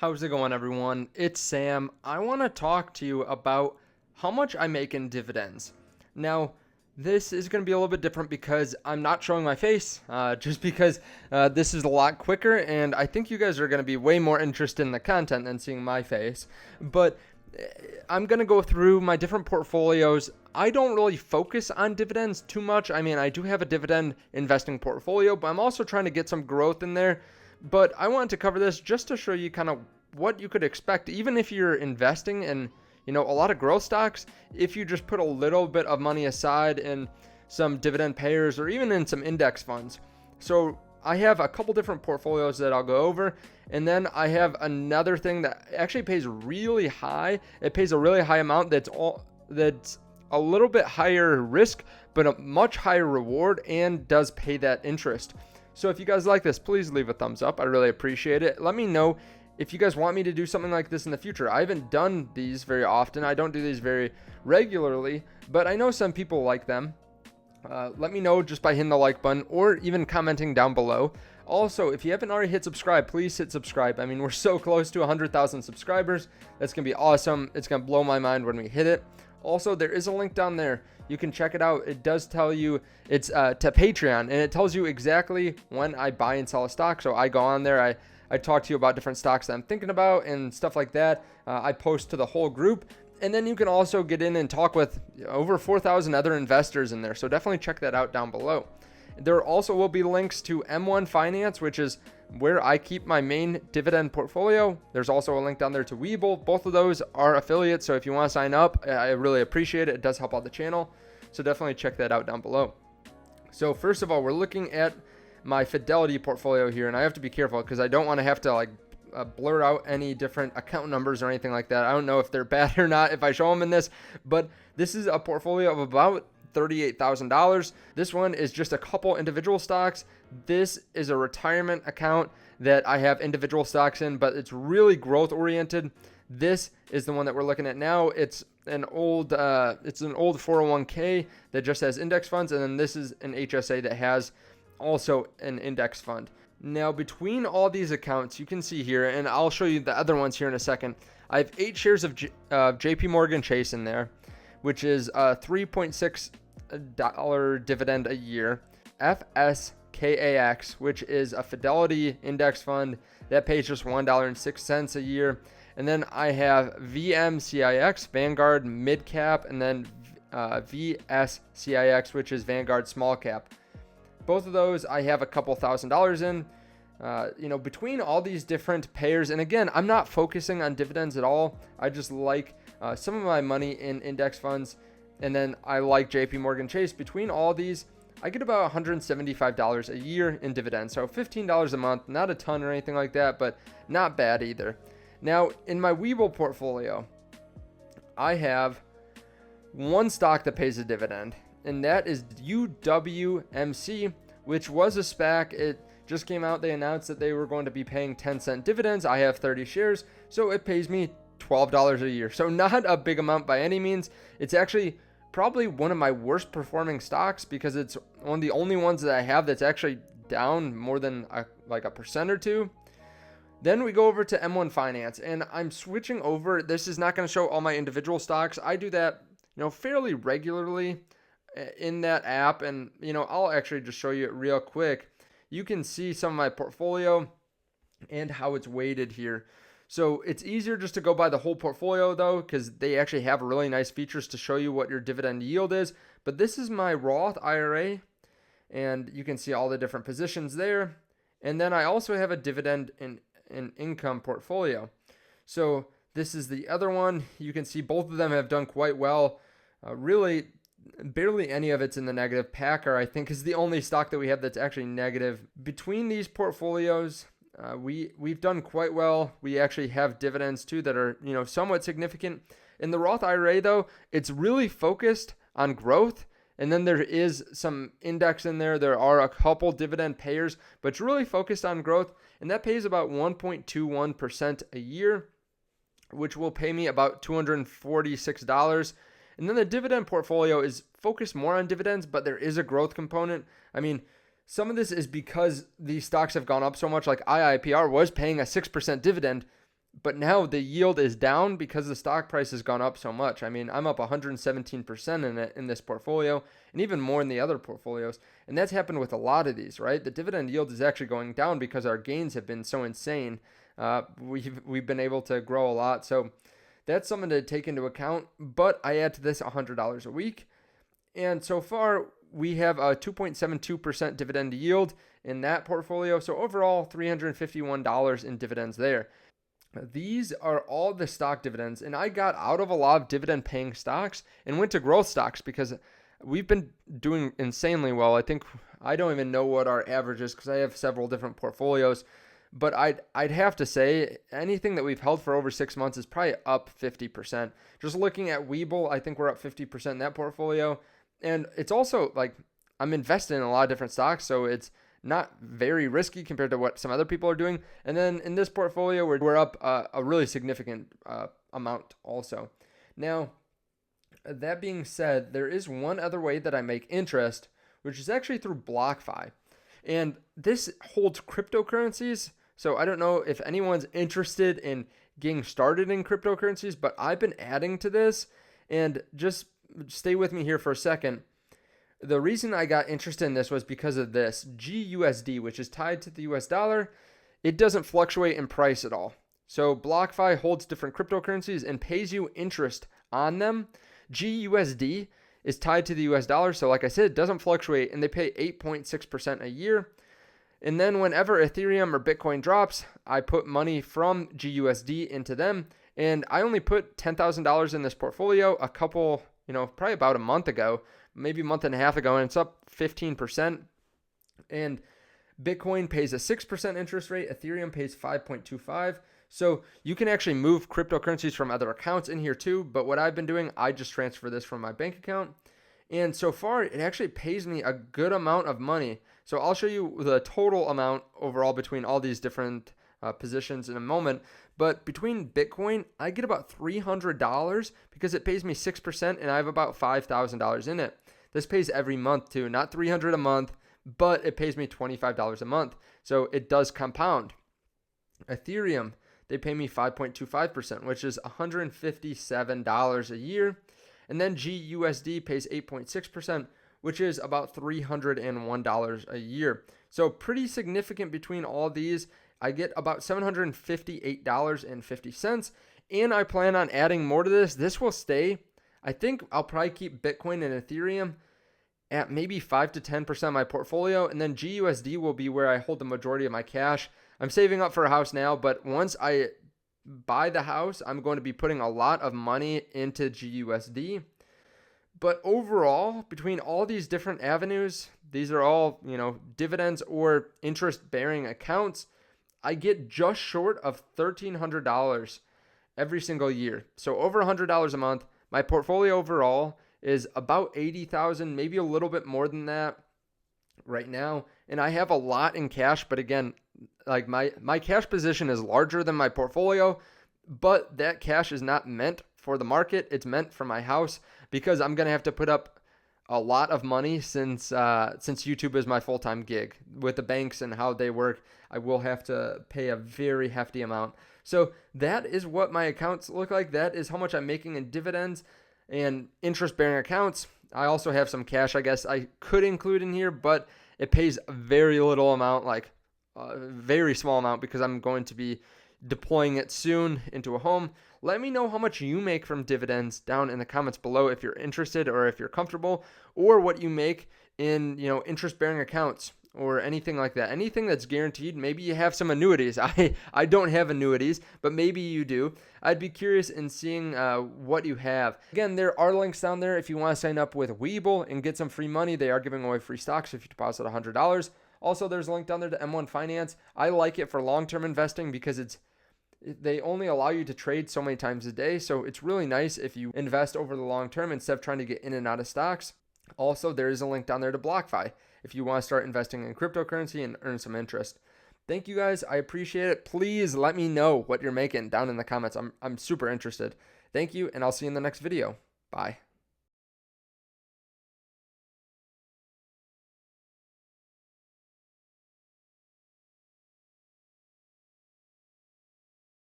How's it going, everyone? It's Sam. I want to talk to you about how much I make in dividends. Now, this is going to be a little bit different because I'm not showing my face, just because this is a lot quicker, and I think you guys are going to be way more interested in the content than seeing my face. But I'm going to go through my different portfolios. I don't really focus on dividends too much. I mean, I do have a dividend investing portfolio, but I'm also trying to get some growth in there. But I wanted to cover this just to show you kind of what you could expect, even if you're investing in, a lot of growth stocks. If you just put a little bit of money aside in some dividend payers or even in some index funds. So I have a couple different portfolios that I'll go over. And then I have another thing that actually pays really high. It pays a really high amount that's a little bit higher risk, but a much higher reward, and does pay that interest. So if you guys like this, please leave a thumbs up. I really appreciate it. Let me know if you guys want me to do something like this in the future. I haven't done these very often. I don't do these very regularly, but I know some people like them. Let me know just by hitting the like button or even commenting down below. Also, if you haven't already hit subscribe, please hit subscribe. I mean, we're so close to 100,000 subscribers. That's going to be awesome. It's going to blow my mind when we hit it. Also, there is a link down there. You can check it out. It does tell you it's to Patreon, and it tells you exactly when I buy and sell a stock. So I go on there. I talk to you about different stocks that I'm thinking about and stuff like that. I post to the whole group. And then you can also get in and talk with over 4,000 other investors in there. So definitely check that out down below. There also will be links to M1 Finance, which is where I keep my main dividend portfolio. There's also a link down there to WeBull. Both of those are affiliates, so if you want to sign up, I really appreciate it. It does help out the channel, so definitely check that out down below. So first of all, we're looking at my Fidelity portfolio here, and I have to be careful because I don't want to have to blur out any different account numbers or anything like that. I don't know if they're bad or not if I show them in this, but this is a portfolio of about $38,000. This one is just a couple individual stocks. This is a retirement account that I have individual stocks in, but it's really growth oriented. This is the one that we're looking at now. It's an old 401k that just has index funds, and then this is an HSA that has also an index fund. Now, between all these accounts, you can see here, and I'll show you the other ones here in a second. I have 8 shares of JP Morgan Chase in there, which is a $3.6 dividend a year. FSKAX, which is a Fidelity index fund that pays just $1.06 a year. And then I have VMCIX, Vanguard Mid Cap, and then VSCIX, which is Vanguard Small Cap. Both of those I have a couple $1,000s in. Between all these different payers, and again, I'm not focusing on dividends at all. I just like some of my money in index funds, and then I like JP Morgan Chase. Between all these, I get about $175 a year in dividends, so $15 a month. Not a ton or anything like that, but not bad either. Now, in my WeBull portfolio, I have one stock that pays a dividend, and that is UWMC, which was a SPAC. It just came out. They announced that they were going to be paying 10-cent dividends. I have 30 shares, so it pays me $12 a year. So not a big amount by any means. It's actually probably one of my worst performing stocks because it's one of the only ones that I have that's actually down more than a percent or two. Then we go over to M1 Finance, and I'm switching over. This is not going to show all my individual stocks. I do that, fairly regularly in that app, and I'll actually just show you it real quick. You can see some of my portfolio and how it's weighted here. So it's easier just to go by the whole portfolio though, because they actually have really nice features to show you what your dividend yield is. But this is my Roth IRA, and you can see all the different positions there. And then I also have a dividend and income portfolio. So this is the other one. You can see both of them have done quite well. Really, barely any of it's in the negative. Packer, I think, is the only stock that we have that's actually negative. Between these portfolios, we've done quite well. We actually have dividends too that are somewhat significant. In the Roth IRA though, it's really focused on growth, and then there is some index in there. There are a couple dividend payers, but it's really focused on growth, and that pays about 1.21% a year, which will pay me about $246. And then the dividend portfolio is focused more on dividends, but there is a growth component. I mean, some of this is because these stocks have gone up so much. Like IIPR was paying a 6% dividend, But now the yield is down because the stock price has gone up so much. I mean, I'm up 117% in it in this portfolio, and even more in the other portfolios. And that's happened with a lot of these, right? The dividend yield is actually going down because our gains have been so insane. We've been able to grow a lot. So that's something to take into account. But I add to this $100 a week. And so far, we have a 2.72% dividend yield in that portfolio. So overall, $351 in dividends there. These are all the stock dividends. And I got out of a lot of dividend paying stocks and went to growth stocks because we've been doing insanely well. I don't even know what our average is because I have several different portfolios. But I'd have to say anything that we've held for over 6 months is probably up 50%. Just looking at WeBull, I think we're up 50% in that portfolio. And it's also like I'm invested in a lot of different stocks, so it's not very risky compared to what some other people are doing. And then in this portfolio, we're up a really significant amount also. Now, that being said, there is one other way that I make interest, which is actually through BlockFi. And this holds cryptocurrencies. So I don't know if anyone's interested in getting started in cryptocurrencies, but I've been adding to this. And just stay with me here for a second. The reason I got interested in this was because of this GUSD, which is tied to the US dollar. It doesn't fluctuate in price at all. So BlockFi holds different cryptocurrencies and pays you interest on them. GUSD is tied to the US dollar. So like I said, it doesn't fluctuate, and they pay 8.6% a year. And then whenever Ethereum or Bitcoin drops, I put money from GUSD into them. And I only put $10,000 in this portfolio probably about a month ago, maybe a month and a half ago, and it's up 15%. And Bitcoin pays a 6% interest rate. Ethereum pays 5.25. So you can actually move cryptocurrencies from other accounts in here too. But what I've been doing, I just transfer this from my bank account. And so far, it actually pays me a good amount of money. So I'll show you the total amount overall between all these different positions in a moment. But between Bitcoin, I get about $300 because it pays me 6% and I have about $5,000 in it. This pays every month too, not $300 a month, but it pays me $25 a month. So it does compound. Ethereum, they pay me 5.25%, which is $157 a year. And then GUSD pays 8.6%, which is about $301 a year. So pretty significant between all these. I get about $758.50. And I plan on adding more to this. This will stay. I think I'll probably keep Bitcoin and Ethereum at maybe 5 to 10% of my portfolio. And then GUSD will be where I hold the majority of my cash. I'm saving up for a house now, but once I buy the house, I'm going to be putting a lot of money into GUSD. But overall, between all these different avenues, these are all, dividends or interest-bearing accounts, I get just short of $1,300 every single year. So over $100 a month. My portfolio overall is about $80,000, maybe a little bit more than that right now. And I have a lot in cash, but again, like my cash position is larger than my portfolio, but that cash is not meant for the market. It's meant for my house because I'm going to have to put up a lot of money since YouTube is my full-time gig. With the banks and how they work, I will have to pay a very hefty amount. So that is what my accounts look like. That is how much I'm making in dividends and interest-bearing accounts. I also have some cash, I guess I could include in here, but it pays a very little amount, like a very small amount, because I'm going to be deploying it soon into a home. Let me know how much you make from dividends down in the comments below if you're interested or if you're comfortable, or what you make in, interest-bearing accounts or anything like that. Anything that's guaranteed. Maybe you have some annuities. I don't have annuities, but maybe you do. I'd be curious in seeing what you have. Again, there are links down there if you want to sign up with WeBull and get some free money. They are giving away free stocks if you deposit $100. Also, there's a link down there to M1 Finance. I like it for long-term investing because they only allow you to trade so many times a day. So it's really nice if you invest over the long term instead of trying to get in and out of stocks. Also, there is a link down there to BlockFi if you want to start investing in cryptocurrency and earn some interest. Thank you guys. I appreciate it. Please let me know what you're making down in the comments. I'm super interested. Thank you, and I'll see you in the next video. Bye.